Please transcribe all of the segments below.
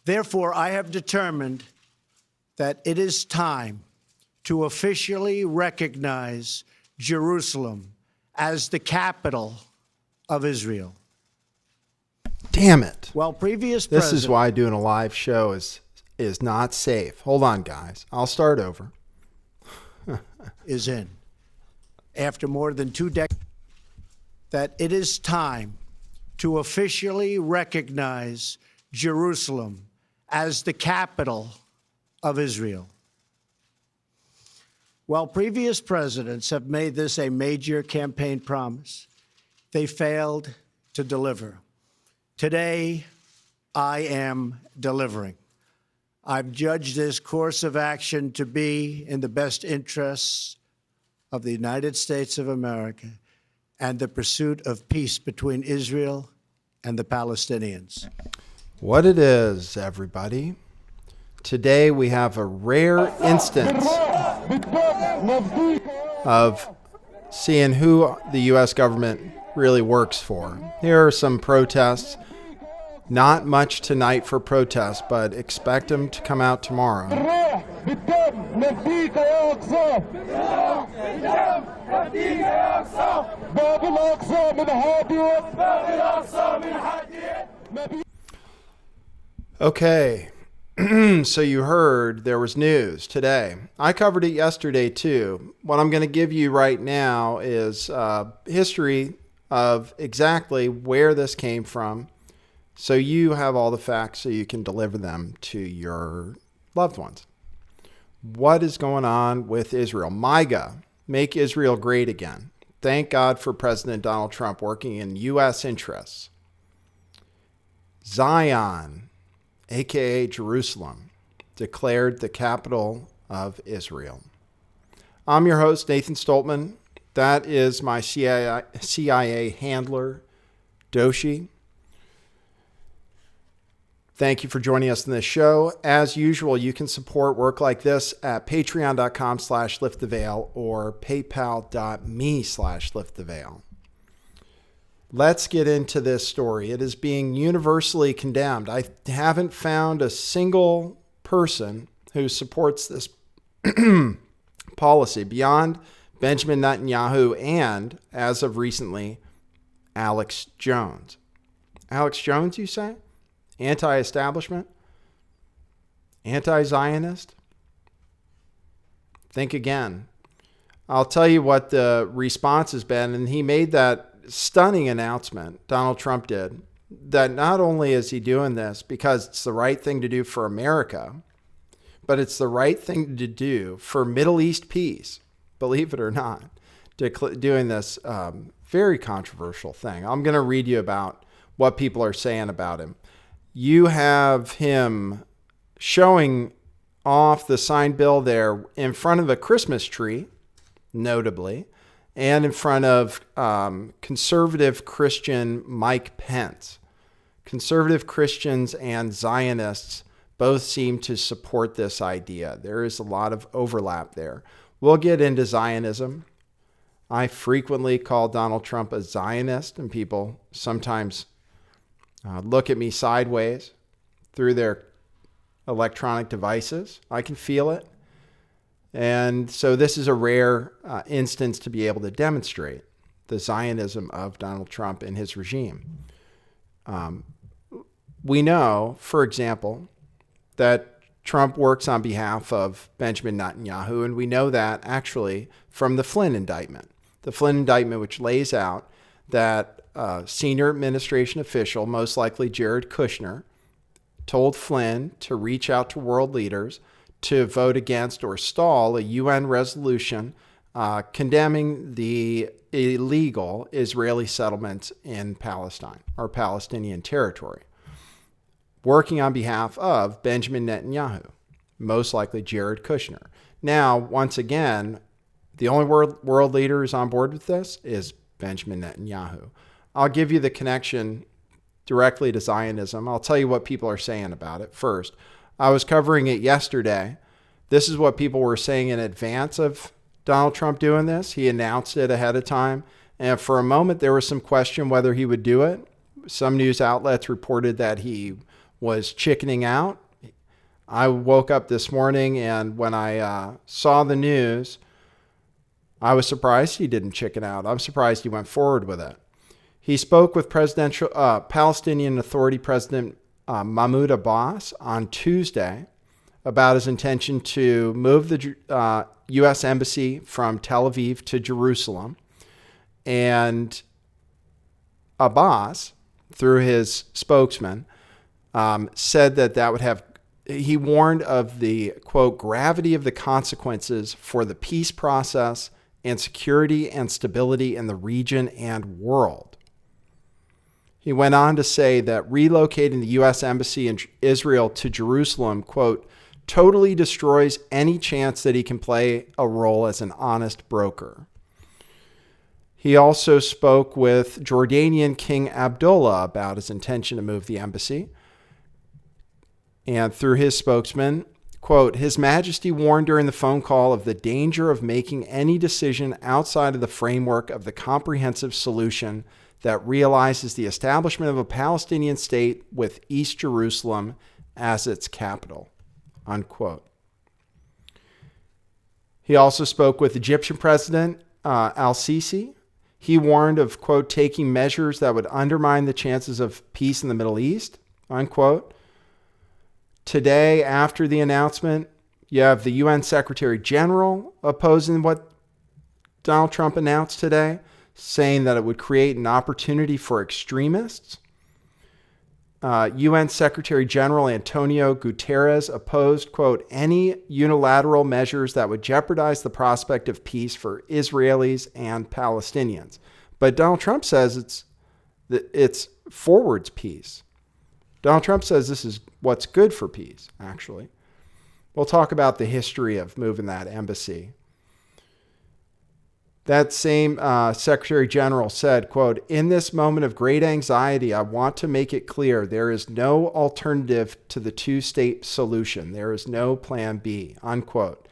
Therefore, I have determined that it is time to officially recognize Jerusalem as the capital of Israel. Damn it. While previous This is why doing a live show is not safe. Hold on, guys. I'll start over. is in, after more than 2 decades, that it is time to officially recognize Jerusalem as the capital of Israel. While previous presidents have made this a major campaign promise, they failed to deliver. Today, I am delivering. I've judged this course of action to be in the best interests of the United States of America and the pursuit of peace between Israel and the Palestinians. What it is, everybody. Today we have a rare instance of seeing who the U.S. government really works for. Here are some protests. Not much tonight for protests, but expect them to come out tomorrow. Okay, so you heard there was news today. I covered it yesterday too. What I'm going to give you right now is history of exactly where this came from, so you have all the facts so you can deliver them to your loved ones. What is going on with Israel? MAGA, make Israel great again. Thank God for President Donald Trump working in U.S. interests. Zion, aka Jerusalem, declared the capital of Israel. I'm your host, Nathan Stoltman. That is my CIA handler, Doshi. Thank you for joining us in this show. As usual, you can support work like this at patreon.com/lifttheveil or paypal.me/lifttheveil. Let's get into this story. It is being universally condemned. I haven't found a single person who supports this policy beyond Benjamin Netanyahu and, as of recently, Alex Jones. Alex Jones, you say? Anti-establishment? Anti-Zionist? Think again. I'll tell you what the response has been, and he made that stunning announcement, Donald Trump did, that not only is he doing this because it's the right thing to do for America, but it's the right thing to do for Middle East peace, believe it or not, doing this very controversial thing. I'm going to read you about what people are saying about him. You have him showing off the signed bill there in front of a Christmas tree, notably, and in front of conservative Christian Mike Pence. Conservative Christians and Zionists both seem to support this idea. There is a lot of overlap there. We'll get into Zionism. I frequently call Donald Trump a Zionist, and people sometimes look at me sideways through their electronic devices. I can feel it. And so this is a rare instance to be able to demonstrate the Zionism of Donald Trump and his regime. We know, for example, that Trump works on behalf of Benjamin Netanyahu, and we know that actually from the Flynn indictment. The Flynn indictment, which lays out that senior administration official, most likely Jared Kushner, told Flynn to reach out to world leaders to vote against or stall a UN resolution condemning the illegal Israeli settlements in Palestine or Palestinian territory, working on behalf of Benjamin Netanyahu, most likely Jared Kushner. Now, once again, the only world leader who's on board with this is Benjamin Netanyahu. I'll give you the connection directly to Zionism. I'll tell you what people are saying about it. First, I was covering it yesterday. This is what people were saying in advance of Donald Trump doing this. He announced it ahead of time. And for a moment, there was some question whether he would do it. Some news outlets reported that he was chickening out. I woke up this morning, and when I saw the news, I was surprised he didn't chicken out. I'm surprised he went forward with it. He spoke with Palestinian Authority President Mahmoud Abbas on Tuesday about his intention to move the U.S. Embassy from Tel Aviv to Jerusalem. And Abbas, through his spokesman, said that would have, he warned of the, quote, gravity of the consequences for the peace process and security and stability in the region and world. He went on to say that relocating the U.S. Embassy in Israel to Jerusalem, quote, totally destroys any chance that he can play a role as an honest broker. He also spoke with Jordanian King Abdullah about his intention to move the embassy. And through his spokesman, quote, His Majesty warned during the phone call of the danger of making any decision outside of the framework of the comprehensive solution that realizes the establishment of a Palestinian state with East Jerusalem as its capital, unquote. He also spoke with Egyptian President al-Sisi. He warned of, quote, taking measures that would undermine the chances of peace in the Middle East, unquote. Today, after the announcement, you have the UN Secretary General opposing what Donald Trump announced today, saying that it would create an opportunity for extremists. UN Secretary General Antonio Guterres opposed, quote, any unilateral measures that would jeopardize the prospect of peace for Israelis and Palestinians. But Donald Trump says it's forwards peace. Donald Trump says this is what's good for peace, actually. We'll talk about the history of moving that embassy. That same Secretary General said, quote, in this moment of great anxiety, I want to make it clear there is no alternative to the two-state solution. There is no plan B, unquote.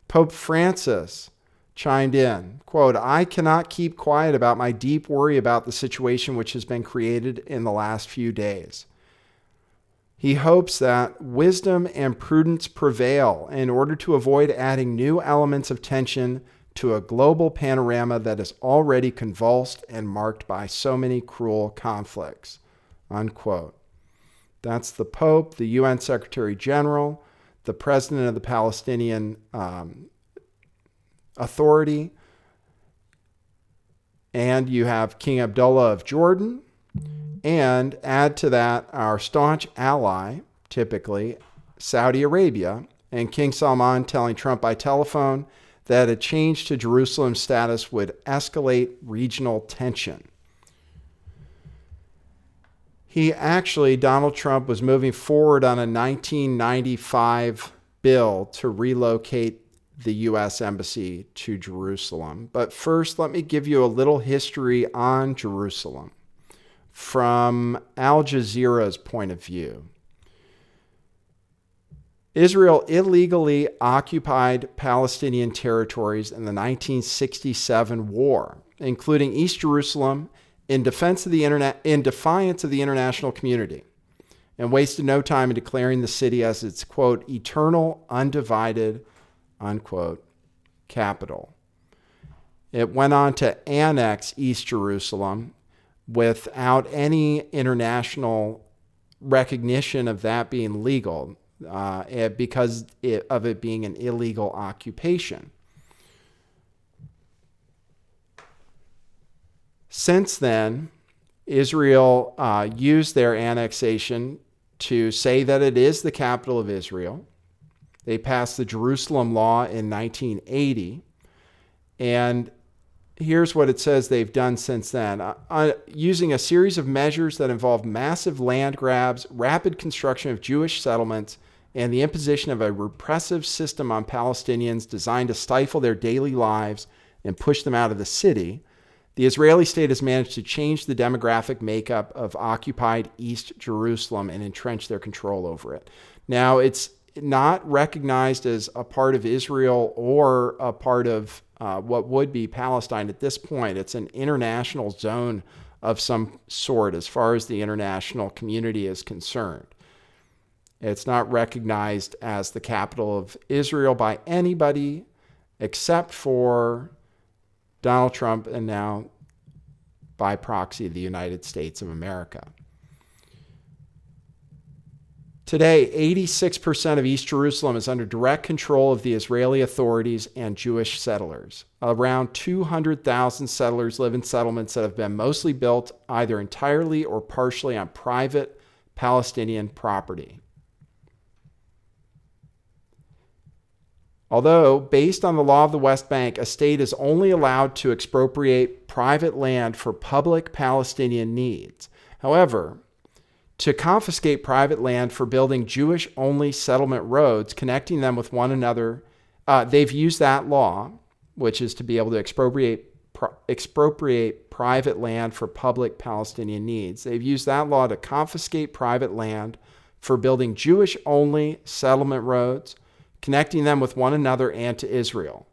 Pope Francis chimed in, quote, I cannot keep quiet about my deep worry about the situation which has been created in the last few days. He hopes that wisdom and prudence prevail in order to avoid adding new elements of tension to a global panorama that is already convulsed and marked by so many cruel conflicts, unquote. That's the Pope, the UN Secretary General, the President of the Palestinian Authority, and you have King Abdullah of Jordan, and add to that our staunch ally, typically Saudi Arabia, and King Salman telling Trump by telephone that a change to Jerusalem's status would escalate regional tension. Donald Trump was moving forward on a 1995 bill to relocate the U.S. Embassy to Jerusalem. But first, let me give you a little history on Jerusalem from Al Jazeera's point of view. Israel illegally occupied Palestinian territories in the 1967 war, including East Jerusalem, in defiance of the international community, and wasted no time in declaring the city as its, quote, eternal, undivided, unquote, capital. It went on to annex East Jerusalem without any international recognition of that being legal, because of it being an illegal occupation. Since then, Israel used their annexation to say that it is the capital of Israel. They passed the Jerusalem Law in 1980, and here's what it says they've done since then. Using a series of measures that involve massive land grabs, rapid construction of Jewish settlements, and the imposition of a repressive system on Palestinians designed to stifle their daily lives and push them out of the city, the Israeli state has managed to change the demographic makeup of occupied East Jerusalem and entrench their control over it. Now, it's not recognized as a part of Israel or a part of what would be Palestine at this point. It's an international zone of some sort as far as the international community is concerned. It's not recognized as the capital of Israel by anybody except for Donald Trump and now by proxy the United States of America. Today, 86% of East Jerusalem is under direct control of the Israeli authorities and Jewish settlers. Around 200,000 settlers live in settlements that have been mostly built either entirely or partially on private Palestinian property. Although, based on the law of the West Bank, a state is only allowed to expropriate private land for public Palestinian needs. However, to confiscate private land for building Jewish-only settlement roads, connecting them with one another, they've used that law, which is to be able to expropriate private land for public Palestinian needs. They've used that law to confiscate private land for building Jewish-only settlement roads, connecting them with one another and to Israel.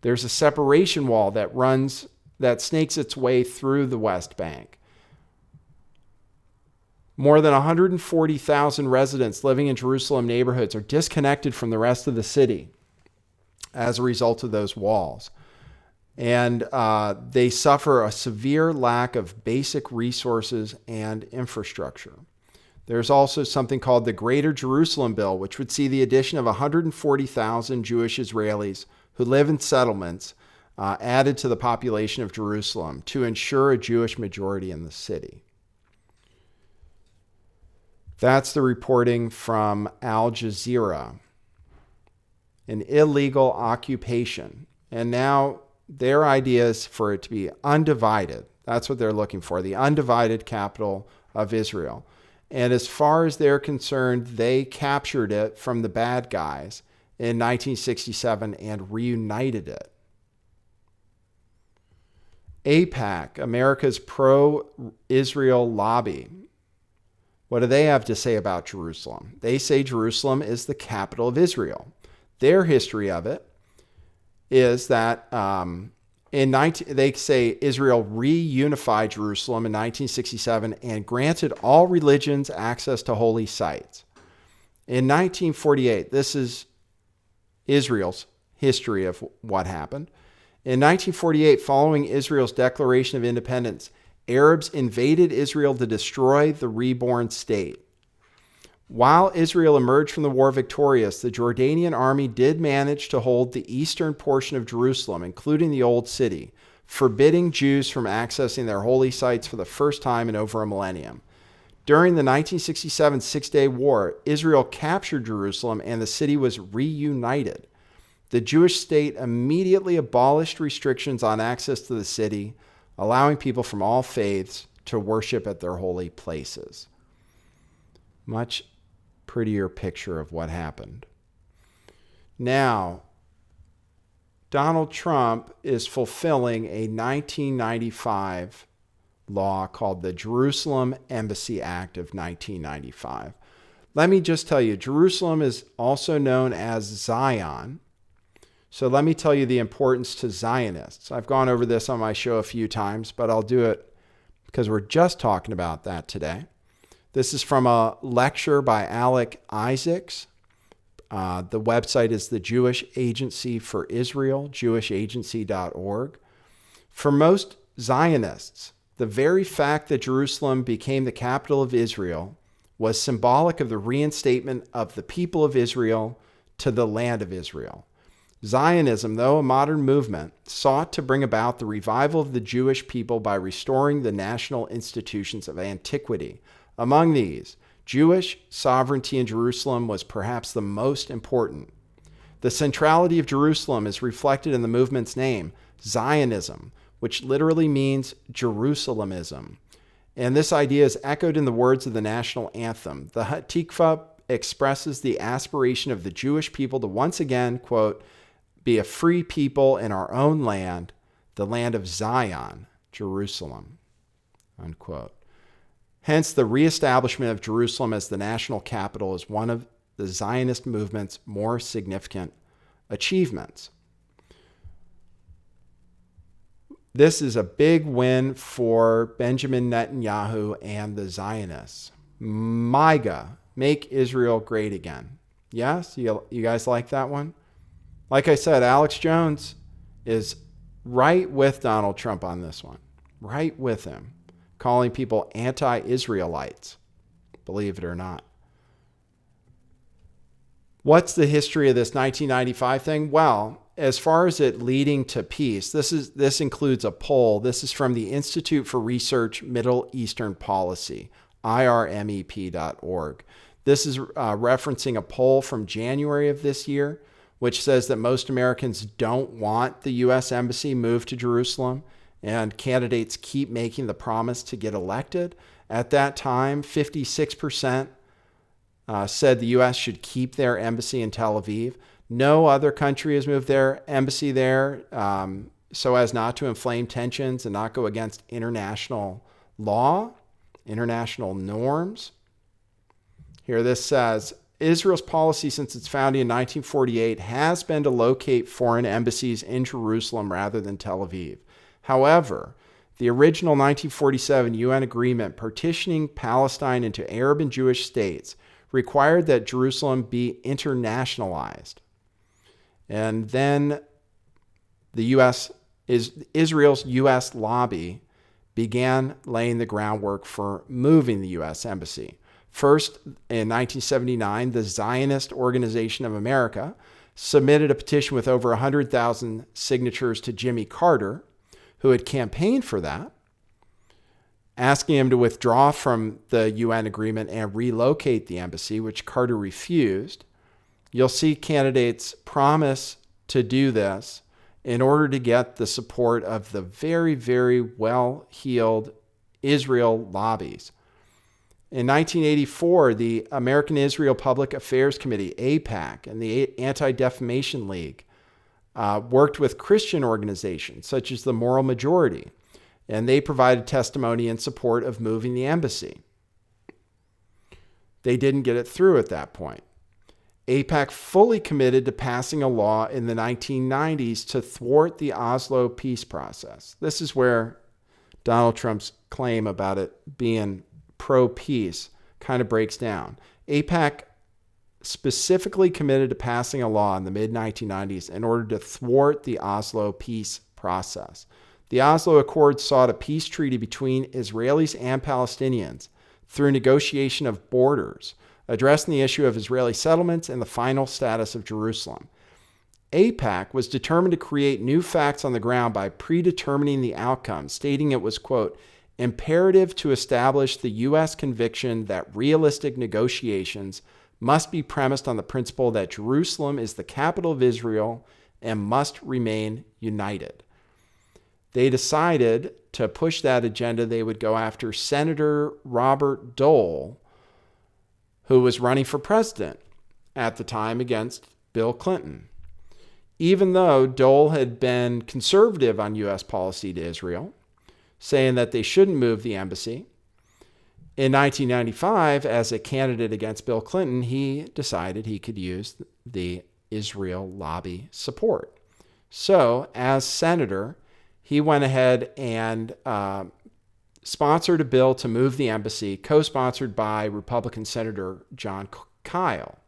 There's a separation wall that snakes its way through the West Bank. More than 140,000 residents living in Jerusalem neighborhoods are disconnected from the rest of the city as a result of those walls. And they suffer a severe lack of basic resources and infrastructure. There's also something called the Greater Jerusalem Bill, which would see the addition of 140,000 Jewish Israelis who live in settlements added to the population of Jerusalem to ensure a Jewish majority in the city. That's the reporting from Al Jazeera. An illegal occupation. And now their idea is for it to be undivided. That's what they're looking for, the undivided capital of Israel. And as far as they're concerned, they captured it from the bad guys in 1967 and reunited it. AIPAC, America's pro-Israel lobby. What do they have to say about Jerusalem? They say Jerusalem is the capital of Israel. Their history of it is that they say Israel reunified Jerusalem in 1967 and granted all religions access to holy sites. In 1948, this is Israel's history of what happened. In 1948, following Israel's declaration of independence, Arabs invaded Israel to destroy the reborn state. While Israel emerged from the war victorious, the Jordanian army did manage to hold the eastern portion of Jerusalem, including the Old City, forbidding Jews from accessing their holy sites for the first time in over a millennium. During the 1967 Six-Day War, Israel captured Jerusalem and the city was reunited. The Jewish state immediately abolished restrictions on access to the city, allowing people from all faiths to worship at their holy places. Much prettier picture of what happened. Now, Donald Trump is fulfilling a 1995 law called the Jerusalem Embassy Act of 1995. Let me just tell you, Jerusalem is also known as Zion. So let me tell you the importance to Zionists. I've gone over this on my show a few times, but I'll do it because we're just talking about that today. This is from a lecture by Alec Isaacs. The website is the Jewish Agency for Israel, jewishagency.org. For most Zionists, the very fact that Jerusalem became the capital of Israel was symbolic of the reinstatement of the people of Israel to the land of Israel. Zionism, though a modern movement, sought to bring about the revival of the Jewish people by restoring the national institutions of antiquity. Among these, Jewish sovereignty in Jerusalem was perhaps the most important. The centrality of Jerusalem is reflected in the movement's name, Zionism, which literally means Jerusalemism. And this idea is echoed in the words of the national anthem. The Hatikvah expresses the aspiration of the Jewish people to once again, quote, be a free people in our own land, the land of Zion, Jerusalem, unquote. Hence, the reestablishment of Jerusalem as the national capital is one of the Zionist movement's more significant achievements. This is a big win for Benjamin Netanyahu and the Zionists. MAGA, Make Israel great again. Yes? You guys like that one? Like I said, Alex Jones is right with Donald Trump on this one. Right with him. Calling people anti-Israelites. Believe it or not. What's the history of this 1995 thing? Well, as far as it leading to peace, this includes a poll. This is from the Institute for Research Middle Eastern Policy, irmep.org. This is referencing a poll from January of this year, which says that most Americans don't want the U.S. Embassy moved to Jerusalem, and candidates keep making the promise to get elected. At that time, 56% said the U.S. should keep their embassy in Tel Aviv. No other country has moved their embassy there so as not to inflame tensions and not go against international law, international norms. Here this says, Israel's policy since its founding in 1948 has been to locate foreign embassies in Jerusalem rather than Tel Aviv. However, the original 1947 UN agreement partitioning Palestine into Arab and Jewish states required that Jerusalem be internationalized. And then Israel's U.S. lobby began laying the groundwork for moving the U.S. Embassy. First, in 1979, the Zionist Organization of America submitted a petition with over 100,000 signatures to Jimmy Carter, who had campaigned for that, asking him to withdraw from the UN agreement and relocate the embassy, which Carter refused. You'll see candidates promise to do this in order to get the support of the very, very well-heeled Israel lobbies. In 1984, the American Israel Public Affairs Committee, AIPAC, and the Anti-Defamation League worked with Christian organizations such as the Moral Majority, and they provided testimony in support of moving the embassy. They didn't get it through at that point. AIPAC fully committed to passing a law in the 1990s to thwart the Oslo peace process. This is where Donald Trump's claim about it being pro-peace kind of breaks down. AIPAC specifically committed to passing a law in the mid-1990s in order to thwart the Oslo peace process. The Oslo Accords sought a peace treaty between Israelis and Palestinians through negotiation of borders, addressing the issue of Israeli settlements and the final status of Jerusalem. AIPAC was determined to create new facts on the ground by predetermining the outcome, stating it was, quote, imperative to establish the U.S. conviction that realistic negotiations must be premised on the principle that Jerusalem is the capital of Israel and must remain united. They decided to push that agenda. They would go after Senator Robert Dole, who was running for president at the time against Bill Clinton. Even though Dole had been conservative on U.S. policy to Israel, saying that they shouldn't move the embassy, in 1995, as a candidate against Bill Clinton, he decided he could use the Israel lobby support. So, as senator, he went ahead and sponsored a bill to move the embassy, co-sponsored by Republican Senator John Kyle.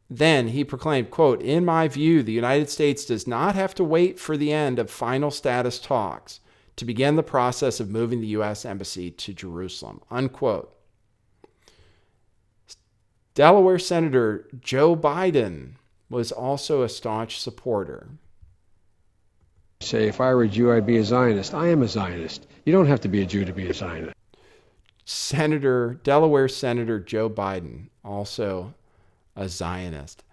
Then he proclaimed, quote, in my view, the United States does not have to wait for the end of final status talks to begin the process of moving the U.S. Embassy to Jerusalem, unquote. Delaware Senator Joe Biden was also a staunch supporter. Say, if I were a Jew, I'd be a Zionist. I am a Zionist. You don't have to be a Jew to be a Zionist. Delaware Senator Joe Biden, also a Zionist.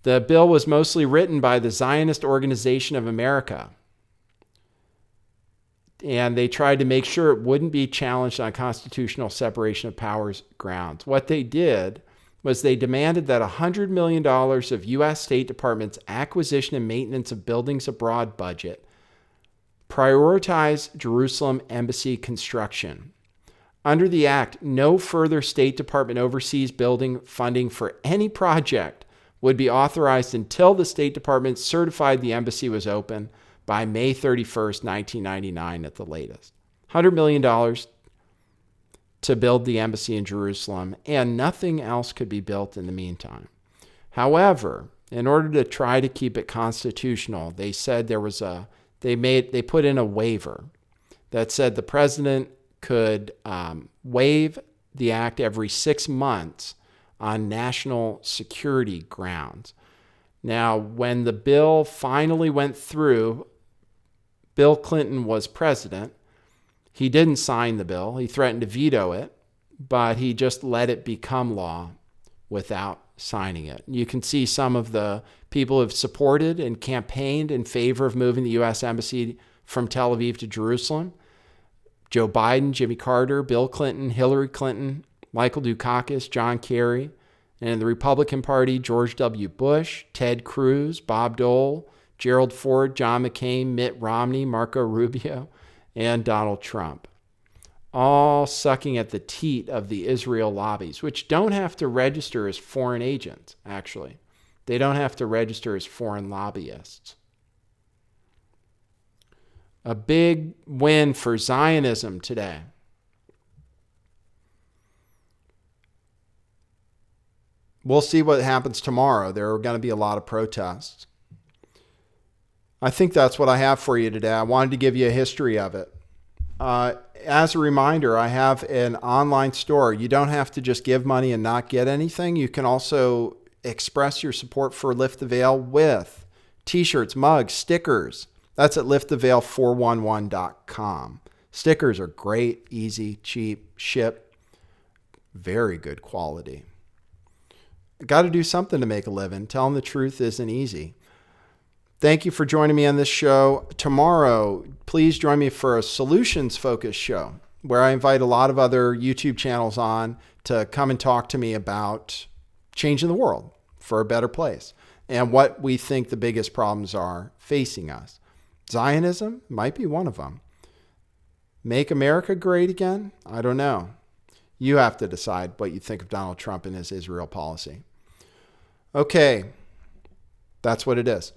The bill was mostly written by the Zionist Organization of America, and they tried to make sure it wouldn't be challenged on constitutional separation of powers grounds. What they did was they demanded that $100 million of U.S. State Department's acquisition and maintenance of buildings abroad budget prioritize Jerusalem embassy construction. Under the act, no further State Department overseas building funding for any project would be authorized until the State Department certified the embassy was open by May 31st, 1999 at the latest. $100 million to build the embassy in Jerusalem, and nothing else could be built in the meantime. However, in order to try to keep it constitutional, they said they put in a waiver that said the president could waive the act every 6 months on national security grounds. Now, when the bill finally went through, Bill Clinton was president. He didn't sign the bill. He threatened to veto it, but he just let it become law without signing it. You can see some of the people who have supported and campaigned in favor of moving the U.S. Embassy from Tel Aviv to Jerusalem. Joe Biden, Jimmy Carter, Bill Clinton, Hillary Clinton, Michael Dukakis, John Kerry, and in the Republican Party, George W. Bush, Ted Cruz, Bob Dole, Gerald Ford, John McCain, Mitt Romney, Marco Rubio, and Donald Trump. All sucking at the teat of the Israel lobbies, which don't have to register as foreign agents, actually. They don't have to register as foreign lobbyists. A big win for Zionism today. We'll see what happens tomorrow. There are going to be a lot of protests. I think that's what I have for you today. I wanted to give you a history of it. As a reminder, I have an online store. You don't have to just give money and not get anything. You can also express your support for Lift the Veil with t-shirts, mugs, stickers. That's at lifttheveil411.com. Stickers are great, easy, cheap, ship, very good quality. Got to do something to make a living. Telling the truth isn't easy. Thank you for joining me on this show. Tomorrow, please join me for a solutions-focused show where I invite a lot of other YouTube channels on to come and talk to me about changing the world for a better place and what we think the biggest problems are facing us. Zionism might be one of them. Make America great again? I don't know. You have to decide what you think of Donald Trump and his Israel policy. Okay, that's what it is.